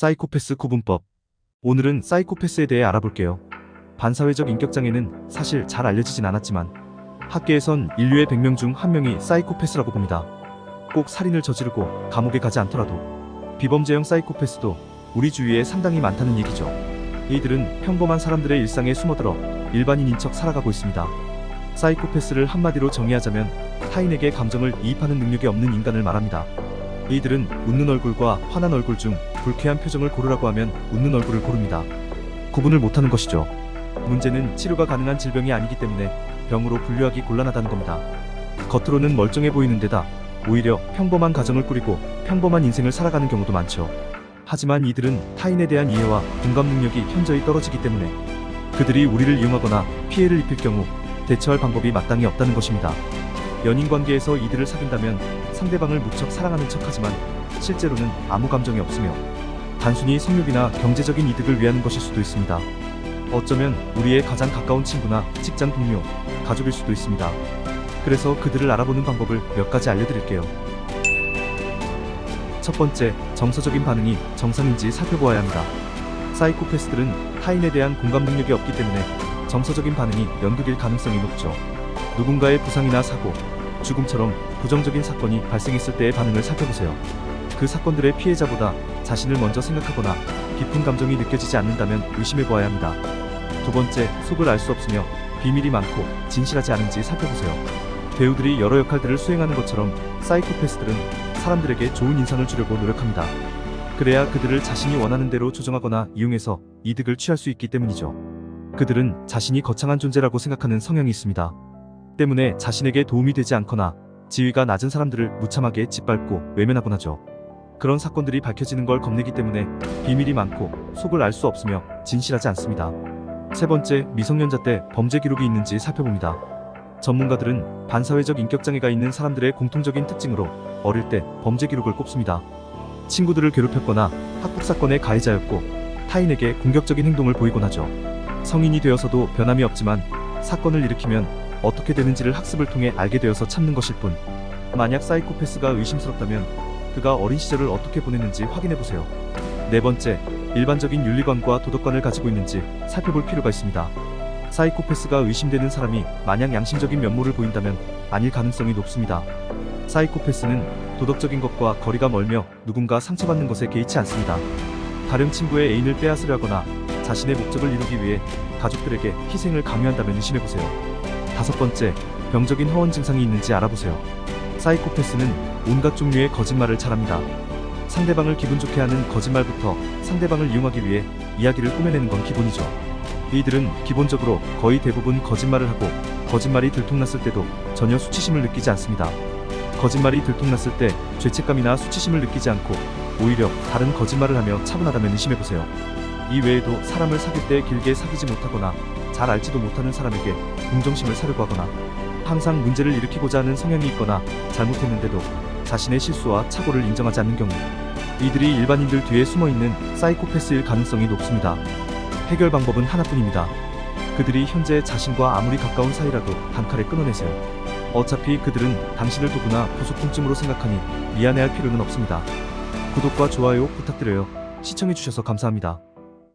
사이코패스 구분법. 오늘은 사이코패스에 대해 알아볼게요. 반사회적 인격장애는 사실 잘 알려지진 않았지만 학계에선 인류의 100명 중 1명이 사이코패스라고 봅니다. 꼭 살인을 저지르고 감옥에 가지 않더라도 비범죄형 사이코패스도 우리 주위에 상당히 많다는 얘기죠. 이들은 평범한 사람들의 일상에 숨어들어 일반인인 척 살아가고 있습니다. 사이코패스를 한마디로 정의하자면 타인에게 감정을 이입하는 능력이 없는 인간을 말합니다. 이들은 웃는 얼굴과 화난 얼굴 중 불쾌한 표정을 고르라고 하면 웃는 얼굴을 고릅니다. 구분을 못하는 것이죠. 문제는 치료가 가능한 질병이 아니기 때문에 병으로 분류하기 곤란하다는 겁니다. 겉으로는 멀쩡해 보이는 데다 오히려 평범한 가정을 꾸리고 평범한 인생을 살아가는 경우도 많죠. 하지만 이들은 타인에 대한 이해와 공감 능력이 현저히 떨어지기 때문에 그들이 우리를 이용하거나 피해를 입힐 경우 대처할 방법이 마땅히 없다는 것입니다. 연인 관계에서 이들을 사귄다면 상대방을 무척 사랑하는 척하지만 실제로는 아무 감정이 없으며 단순히 성욕이나 경제적인 이득을 위하는 것일 수도 있습니다. 어쩌면 우리의 가장 가까운 친구나 직장 동료, 가족일 수도 있습니다. 그래서 그들을 알아보는 방법을 몇 가지 알려드릴게요. 첫 번째, 정서적인 반응이 정상인지 살펴보아야 합니다. 사이코패스들은 타인에 대한 공감 능력이 없기 때문에 정서적인 반응이 연극일 가능성이 높죠. 누군가의 부상이나 사고, 죽음처럼 부정적인 사건이 발생했을 때의 반응을 살펴보세요. 그 사건들의 피해자보다 자신을 먼저 생각하거나 깊은 감정이 느껴지지 않는다면 의심해보아야 합니다. 두 번째, 속을 알 수 없으며 비밀이 많고 진실하지 않은지 살펴보세요. 배우들이 여러 역할들을 수행하는 것처럼 사이코패스들은 사람들에게 좋은 인상을 주려고 노력합니다. 그래야 그들을 자신이 원하는 대로 조정하거나 이용해서 이득을 취할 수 있기 때문이죠. 그들은 자신이 거창한 존재라고 생각하는 성향이 있습니다. 때문에 자신에게 도움이 되지 않거나 지위가 낮은 사람들을 무참하게 짓밟고 외면하곤 하죠. 그런 사건들이 밝혀지는 걸 겁내기 때문에 비밀이 많고 속을 알 수 없으며 진실하지 않습니다. 세 번째, 미성년자 때 범죄 기록이 있는지 살펴봅니다. 전문가들은 반사회적 인격장애가 있는 사람들의 공통적인 특징으로 어릴 때 범죄 기록을 꼽습니다. 친구들을 괴롭혔거나 학폭사건의 가해자였고 타인에게 공격적인 행동을 보이곤 하죠. 성인이 되어서도 변함이 없지만 사건을 일으키면 어떻게 되는지를 학습을 통해 알게 되어서 참는 것일 뿐. 만약 사이코패스가 의심스럽다면 그가 어린 시절을 어떻게 보냈는지 확인해보세요. 네 번째, 일반적인 윤리관과 도덕관을 가지고 있는지 살펴볼 필요가 있습니다. 사이코패스가 의심되는 사람이 마냥 양심적인 면모를 보인다면 아닐 가능성이 높습니다. 사이코패스는 도덕적인 것과 거리가 멀며 누군가 상처받는 것에 개의치 않습니다. 다른 친구의 애인을 빼앗으려 하거나 자신의 목적을 이루기 위해 가족들에게 희생을 강요한다면 의심해보세요. 다섯 번째, 병적인 허언 증상이 있는지 알아보세요. 사이코패스는 온갖 종류의 거짓말을 잘합니다. 상대방을 기분 좋게 하는 거짓말부터 상대방을 이용하기 위해 이야기를 꾸며내는 건 기본이죠. 이들은 기본적으로 거의 대부분 거짓말을 하고 거짓말이 들통났을 때도 전혀 수치심을 느끼지 않습니다. 거짓말이 들통났을 때 죄책감이나 수치심을 느끼지 않고 오히려 다른 거짓말을 하며 차분하다면 의심해보세요. 이 외에도 사람을 사귈 때 길게 사귀지 못하거나 잘 알지도 못하는 사람에게 동정심을 사려고 하거나 항상 문제를 일으키고자 하는 성향이 있거나 잘못했는데도 자신의 실수와 착오를 인정하지 않는 경우 이들이 일반인들 뒤에 숨어있는 사이코패스일 가능성이 높습니다. 해결 방법은 하나뿐입니다. 그들이 현재 자신과 아무리 가까운 사이라도 단칼에 끊어내세요. 어차피 그들은 당신을 도구나 부속통증으로 생각하니 미안해할 필요는 없습니다. 구독과 좋아요 부탁드려요. 시청해주셔서 감사합니다.